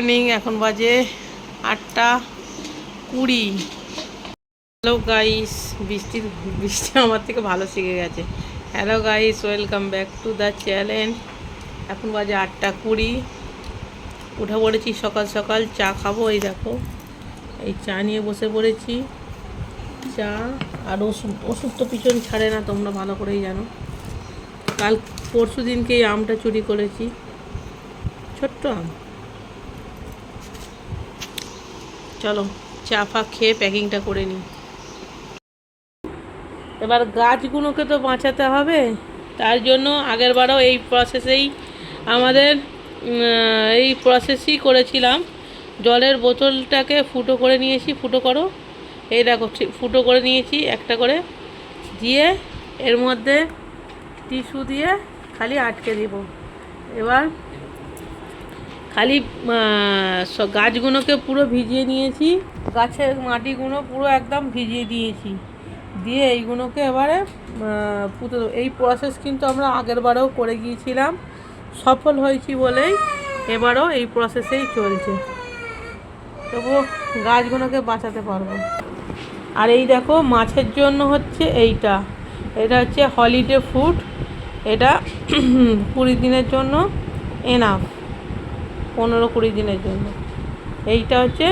Morning. এখন বাজে 8:20। Hello guys, বৃষ্টি আমার থেকে ভালো শিখে গেছে। Hello guys, welcome back to the channel. এখন বাজে 8:20। উঠে পড়েছি সকাল সকাল, চা খাবো। এই দেখো, এই চা নিয়ে বসে পড়েছি। চা আর ওষুধ তো পিছন ছাড়ে না, তোমরা ভালো করেই জানো। কাল পরশু দিনকে এই আমটা চুরি করেছি, ছোট্ট আম। চলো চা ফা খেয়ে প্যাকিংটা করে নিই। এবার গাছগুলোকে তো বাঁচাতে হবে, তার জন্য আগের বারও এই প্রসেসেই আমাদের এই প্রসেসই করেছিলাম। জলের বোতলটাকে ফুটো করে নিয়েছি, ফুটো করো, এই দেখো ফুটো করে নিয়েছি একটা করে, দিয়ে এর মধ্যে টিস্যু দিয়ে খালি আটকে দেব। এবার খালি গাছগুলোকে পুরো ভিজিয়ে নিয়েছি, গাছের মাটিগুলো পুরো একদম ভিজিয়ে দিয়েছি, দিয়ে এইগুলোকে এবারে পুঁতে দেবো। এই প্রসেস কিন্তু আমরা আগের বারেও করে গিয়েছিলাম, সফল হয়েছি বলেই এবারও এই প্রসেসেই চলছে। তবু গাছগুলোকে বাঁচাতে পারবো। আর এই দেখো, মাছের জন্য হচ্ছে এটা হচ্ছে হলিডে ফুড। এটা 20 দিনের জন্য এনাফ, 15-20 দিনের জন্য। এইটা হচ্ছে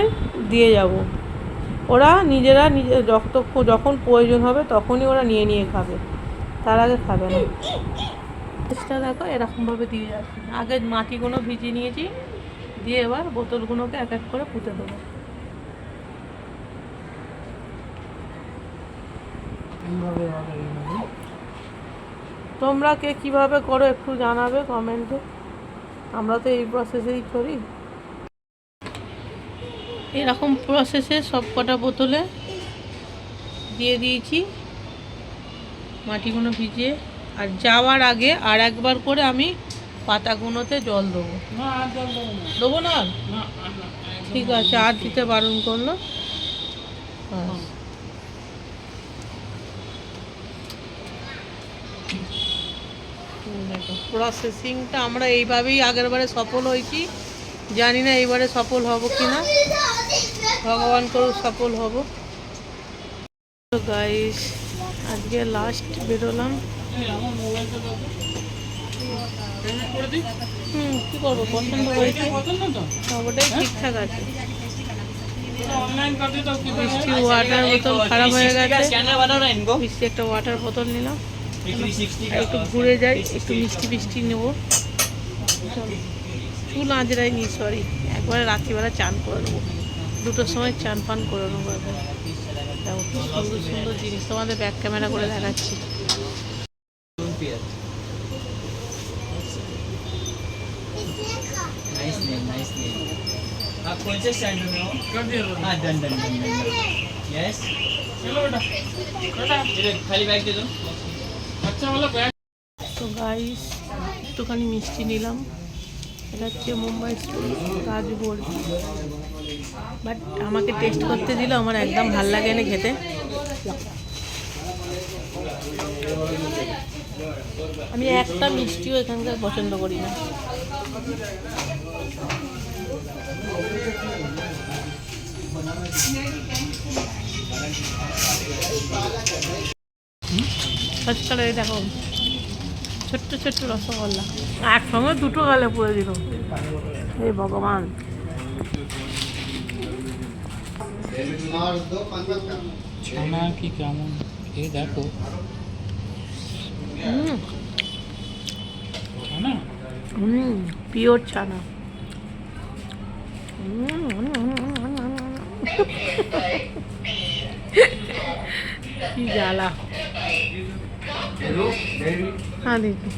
দিয়ে যাব, ওরা নিজেরা যখন প্রয়োজন হবে তখনই ওরা নিয়ে খাবে, তার আগে খাবে না। চেষ্টা দেখো, এরকমভাবে দিয়ে যাচ্ছি। আগে মাটিগুলো ভিজিয়ে নিয়েছি, দিয়ে এবার বোতলগুলোকে এক এক করে পুঁতে দেবো। তোমরা কে কীভাবে করো একটু জানাবে কমেন্টে। আমরা তো এই প্রসেসেই করি। এরকম প্রসেসে সব কটা বোতলে দিয়ে দিয়েছি মাটিগুলো ভিজিয়ে। আর যাওয়ার আগে আর একবার করে আমি পাতাগুলোতে জল দেবো। দেবো না? ঠিক আছে, আর দিতে বারণ করলো। প্রসেসিংটা আমরা এইভাবেই আগেরবারে সফল হয়েছি, জানি না এইবারে সফল হব কি না, ভগবান করুক সফল হব। তো গাইস, আজকে লাস্ট বেরোলাম। কী করবো, পছন্দ হয়েছে, সবটাই ঠিকঠাক আছে। মিষ্টি ওয়াটার বোতল খারাপ হয়ে গেছে, মিষ্টি একটা ওয়াটার বোতল নিলাম। একটু ঘুরে যাই, একটু মিষ্টি নেবো। চুল আঁচড়াই নি, সরি, একবারে রাত্রিবেলা চান করে নেবো, 2টোর সময় চান পান করে নেবো। দেখো কি সুন্দর সুন্দর জিনিস, তোমাদের ব্যাক ক্যামেরা করে দেখাচ্ছি। তো গাইস, একটুখানি মিষ্টি নিলাম। এটা হচ্ছে মুম্বাই কাজু গোল্ড, বাট আমাকে টেস্ট করতে দিল, আমার একদম ভাল লাগে না খেতে। আমি একটা মিষ্টিও এখানকার পছন্দ করি না। দেখো ছোট্ট ছোট্ট রসগোল্লা, একসঙ্গে 2টো গালে পড়ে দিল, এই ভগবান। ছানা কি কেমন, এই দেখো ছানা, পিওর ছানা। কি জ্বালা। হ্যাঁ দিদি,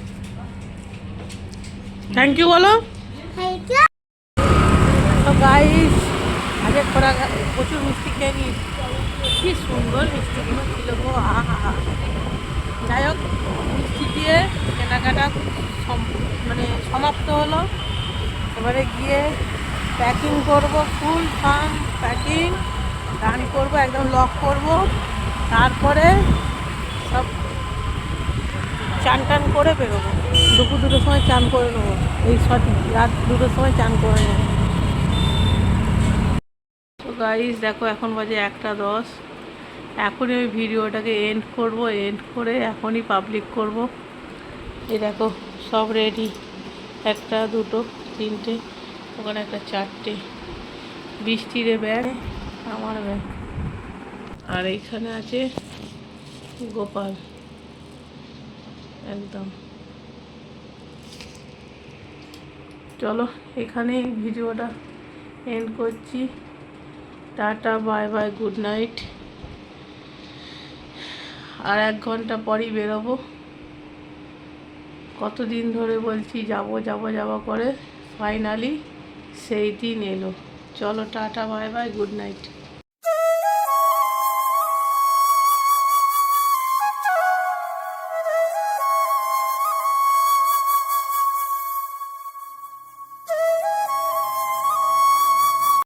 থ্যাংক ইউ বলো। তো গাইস, আগে প্রচুর মিষ্টি খেয়ে নি, কি সুন্দর মিষ্টিগুলো ছিল গো, আহা। যাই হোক, মিষ্টি দিয়ে কেনাকাটা সমাপ্ত হলো। এবারে গিয়ে প্যাকিং করব, ফুল ফার্ম প্যাকিং রান করব, একদম লক করব। তারপরে সব চান টান করে বেরোবো। দুপুর 2টোর সময় চান করে নেবো, এই রাত 2টোর সময় চান করে নেবো। তো গাইস দেখো এখন বাজে 1:10। এখনই ওই ভিডিওটাকে এন্ড করব, এন্ড করে এখনই পাবলিক করব। এই দেখো সব রেডি, 1, 2, 3, ওখানে একটা 4টে বৃষ্টিরে ব্যাগ, আমার ব্যাগ, আর এইখানে আছে গোপাল একদম। চলো এখানে ভিডিওটা এন্ড করছি। Tata, bye bye, good night. আর 1 ঘন্টা পরই বেরোবো। কতদিন ধরে বলছি যাবো যাবো যাবো করে, ফাইনালি সেই দিন এলো। চলো tata, bye bye, good night.